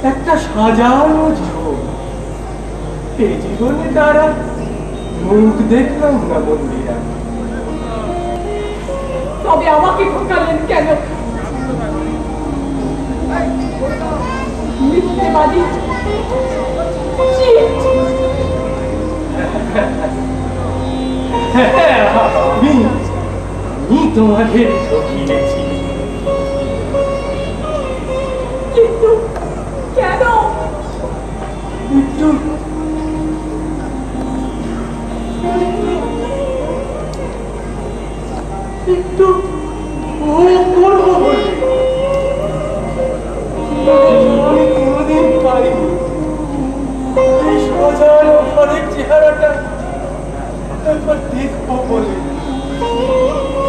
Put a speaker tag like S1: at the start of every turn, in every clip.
S1: একটা সাজানো জীবন, এই জীবনে তারা মুখ দেখলাম না মন্দিরা।
S2: তবে আমাকে ঠকালেন কেন? মিথ্যেবাদী,
S1: আমি তোমাদের ঠকিয়েছি।
S2: কিন্তু কেন?
S1: একটু একটু করবো বলে আমি কোনোদিন পাইনি এই সাজানো ঘরের চেহারাটা একবার দেখবো বলে,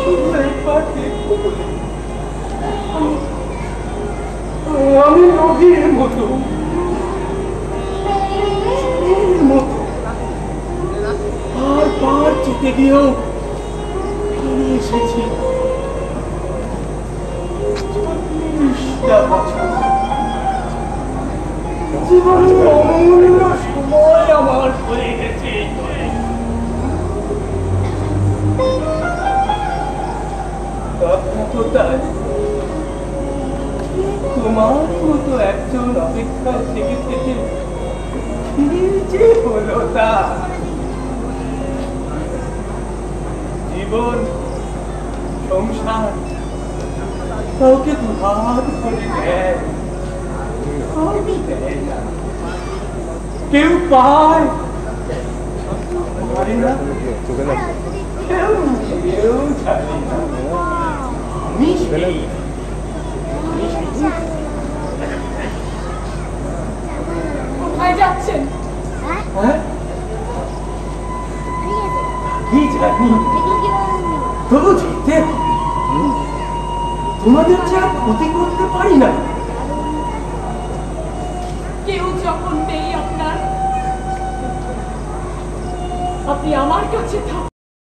S1: শুধু একবার দেখবো বলে। আমি নদীর মতো আর পার যেতে গিয়েও ফিরে এসেছি। 40টা বছর জীবনের অমূল্য সময় আমার হয়ে গেছে। তোমার মতো একজন অপেক্ষায় থেকে থেকে যে হলো তা জীবন সংসার কাউকে দুহাত করে দেয়, কাউকে দেয় না, কেউ পায় পারে না, কেউ নিজেও জানে না।
S2: কোথায় যাচ্ছেন?
S1: কি জানি, তবু যেতে তোমাদের ছাড়া ক্ষতি করতে পারি না।
S2: কেউ যখন নেই আপনার, আপনি আমার কাছে থাকুন।